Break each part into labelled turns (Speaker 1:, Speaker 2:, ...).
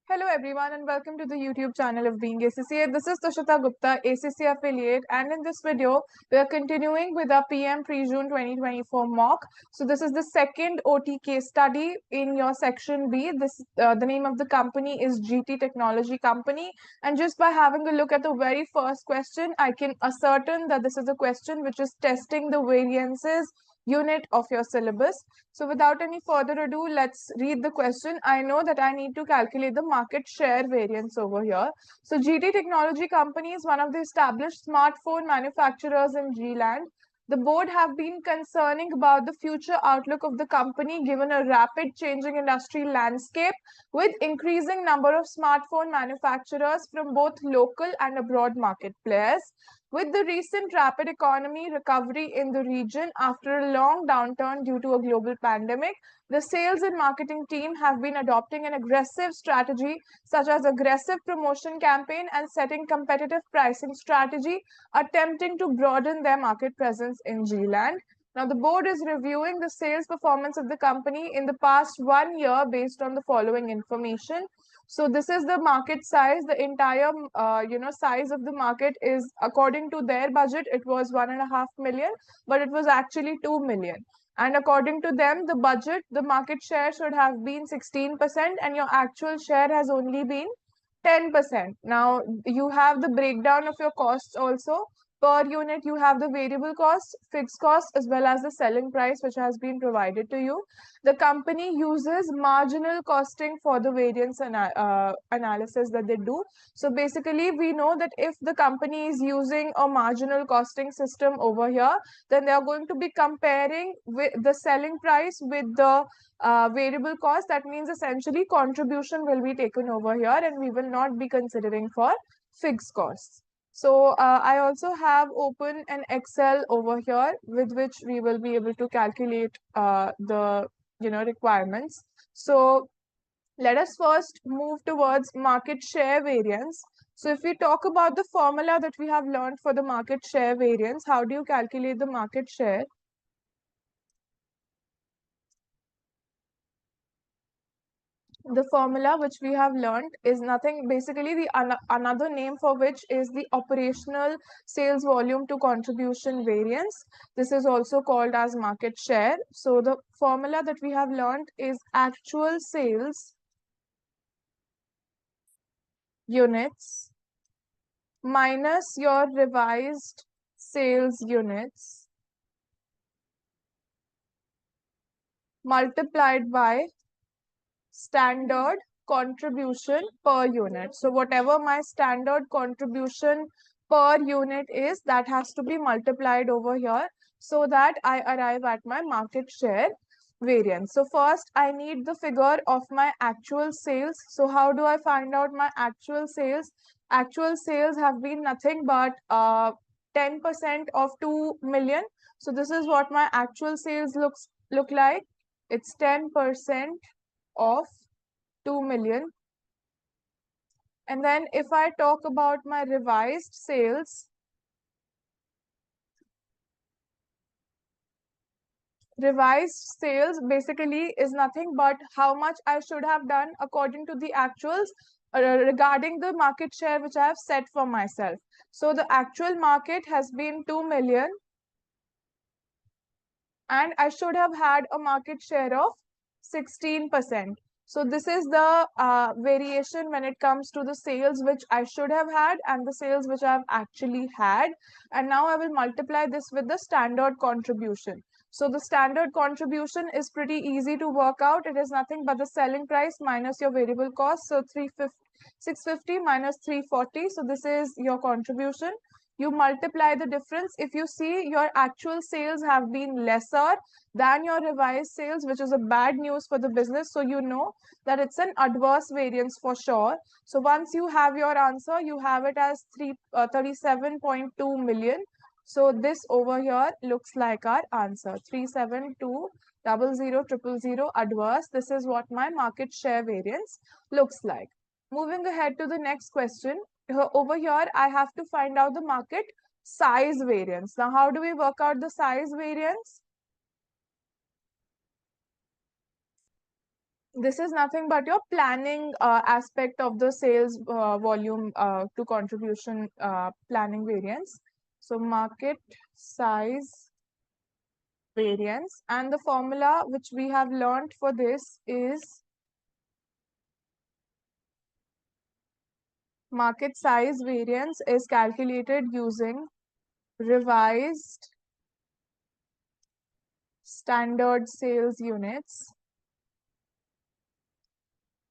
Speaker 1: Hello everyone and welcome to the YouTube channel of Being ACCA. This is Tushita Gupta, ACCA affiliate, and in this video we are continuing with our PM Pre-June 2024 mock. So this is the second OT case study in your section B. The name of the company is GT Technology Company, and just by having a look at the very first question, I can ascertain that this is a question which is testing the variances unit of your syllabus. So without any further ado, let's read the question. I know that I need to calculate the market share variance over here. So GT Technology Company is one of the established smartphone manufacturers in G-Land. The board have been concerning about the future outlook of the company given a rapid changing industry landscape with increasing number of smartphone manufacturers from both local and abroad market players. With the recent rapid economy recovery in the region after a long downturn due to a global pandemic, the sales and marketing team have been adopting an aggressive strategy such as aggressive promotion campaign and setting competitive pricing strategy, attempting to broaden their market presence in G-Land. Now, the board is reviewing the sales performance of the company in the past 1 year based on the following information. So this is the market size. The entire, size of the market is according to their budget. It was 1.5 million, but it was actually 2 million. And according to them, the budget, the market share should have been 16%, and your actual share has only been 10%. Now you have the breakdown of your costs also. Per unit, you have the variable cost, fixed cost, as well as the selling price, which has been provided to you. The company uses marginal costing for the variance analysis that they do. So basically, we know that if the company is using a marginal costing system over here, then they are going to be comparing with the selling price with the variable cost. That means essentially contribution will be taken over here and we will not be considering for fixed costs. So I also have open an Excel over here with which we will be able to calculate the requirements. So let us first move towards market share variance. So if we talk about the formula that we have learned for the market share variance, how do you calculate the market share? The formula which we have learned is nothing, basically the another name for which is the operational sales volume to contribution variance. This is also called as market share. So the formula that we have learned is actual sales units minus your revised sales units multiplied by standard contribution per unit. So whatever my standard contribution per unit is, that has to be multiplied over here so that I arrive at my market share variance. So first I need the figure of my actual sales. So how do I find out my actual sales? Actual sales have been nothing but 10% of 2 million. So this is what my actual sales look like. It's 10% of 2 million. And then if I talk about my revised sales basically is nothing but how much I should have done according to the actuals regarding the market share which I have set for myself. So the actual market has been 2 million and I should have had a market share of 16%. So this is the variation when it comes to the sales which I should have had and the sales which I have actually had. And now I will multiply this with the standard contribution. So the standard contribution is pretty easy to work out. It is nothing but the selling price minus your variable cost. So 650 minus 340. So this is your contribution. You multiply the difference. If you see your actual sales have been lesser than your revised sales, which is a bad news for the business. So you know that it's an adverse variance for sure. So once you have your answer, you have it as 37.2 million. So this over here looks like our answer, 372000000 adverse. This is what my market share variance looks like. Moving ahead to the next question. Over here, I have to find out the market size variance. Now, how do we work out the size variance? this is nothing but your planning aspect of the sales volume to contribution planning variance. So market size variance, and the formula which we have learned for this is market size variance is calculated using revised standard sales units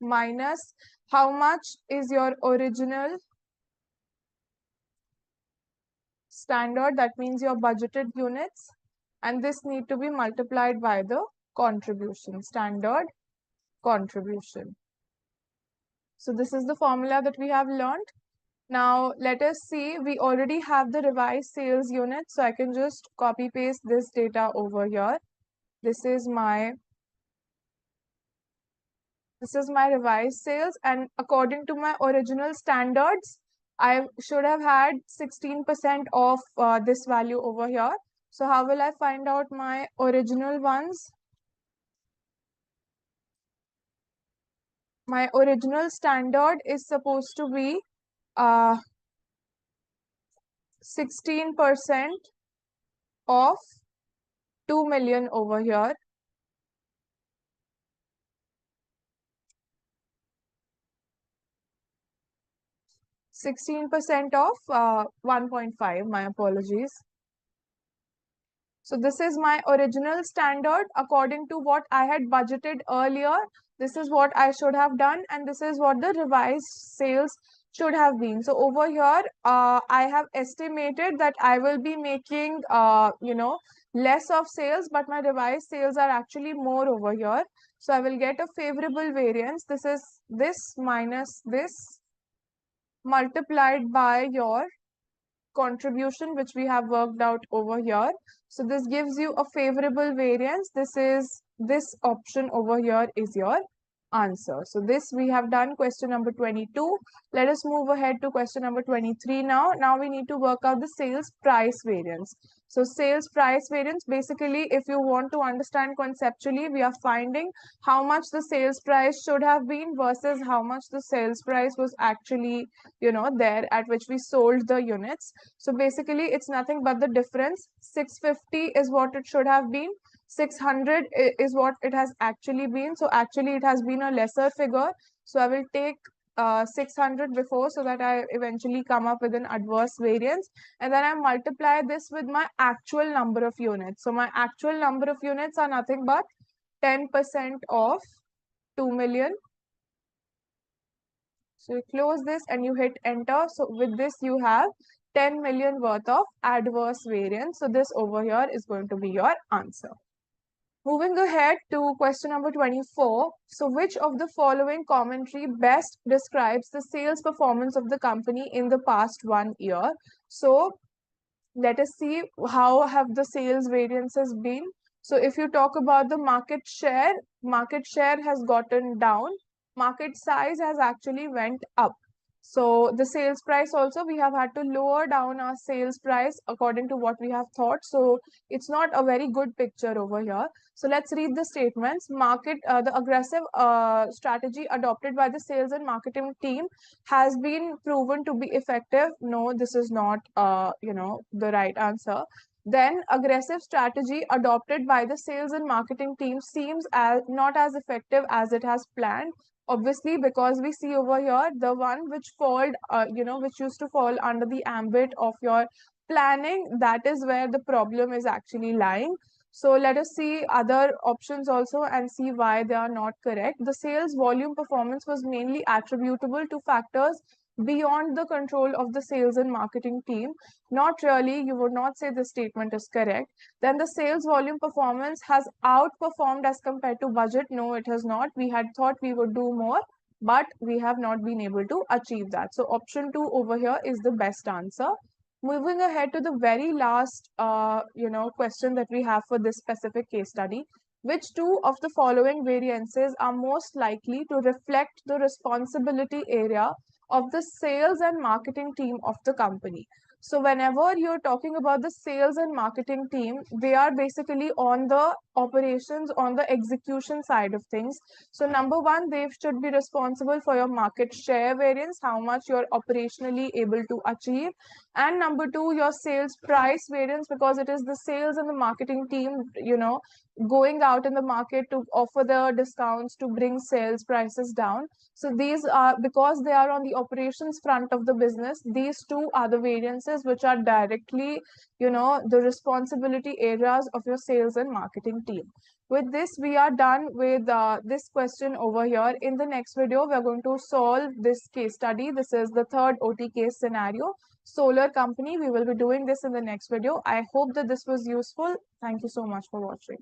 Speaker 1: minus how much is your original standard, that means your budgeted units, and this need to be multiplied by the contribution, standard contribution. So this is the formula that we have learned. Now let us see, we already have the revised sales unit, so I can just copy paste this data over here. This is my revised sales, and according to my original standards, I should have had 16% of this value over here. So how will I find out my original ones? My original standard is supposed to be 16% of 2 million over here. 16% of 1.5, my apologies. So this is my original standard according to what I had budgeted earlier. This is what I should have done, and this is what the revised sales should have been. So over here, I have estimated that I will be making, less of sales, but my revised sales are actually more over here. So I will get a favorable variance. This is this minus this multiplied by your contribution, which we have worked out over here. So this gives you a favorable variance. This option over here is your answer. So this we have done question number 22. Let us move ahead to question number 23 now. Now we need to work out the sales price variance. So sales price variance, basically, if you want to understand conceptually, we are finding how much the sales price should have been versus how much the sales price was actually, there at which we sold the units. So basically, it's nothing but the difference. 650 is what it should have been. 600 is what it has actually been. So actually, it has been a lesser figure. So I will take 600 before, so that I eventually come up with an adverse variance, and then I multiply this with my actual number of units. So my actual number of units are nothing but 10% of 2 million. So you close this and you hit enter. So with this you have 10 million worth of adverse variance. So this over here is going to be your answer. Moving ahead to question number 24. So which of the following commentary best describes the sales performance of the company in the past 1 year? So let us see how have the sales variances been. So if you talk about the market share has gotten down. Market size has actually went up. So the sales price also, we have had to lower down our sales price according to what we have thought. So it's not a very good picture over here. So let's read the statements. The aggressive strategy adopted by the sales and marketing team has been proven to be effective. No, this is not, the right answer. Then aggressive strategy adopted by the sales and marketing team seems not as effective as it has planned. Obviously, because we see over here the one which which used to fall under the ambit of your planning, that is where the problem is actually lying. So let us see other options also and see why they are not correct. The sales volume performance was mainly attributable to factors beyond the control of the sales and marketing team. Not really, you would not say the statement is correct. Then the sales volume performance has outperformed as compared to budget. No, it has not. We had thought we would do more, but we have not been able to achieve that. So option 2 over here is the best answer. Moving ahead to the very last, question that we have for this specific case study. Which two of the following variances are most likely to reflect the responsibility area of the sales and marketing team of the company? So whenever you're talking about the sales and marketing team, they are basically on the operations on the execution side of things. So number one, they should be responsible for your market share variance, how much you're operationally able to achieve. And number two, your sales price variance, because it is the sales and the marketing team, going out in the market to offer the discounts to bring sales prices down. So these are, because they are on the operations front of the business, these two are the variances which are directly, the responsibility areas of your sales and marketing team. With this, we are done with this question over here. In the next video, we are going to solve this case study. This is the third OT case scenario, solar company. We will be doing this in the next video. I hope that this was useful. Thank you so much for watching.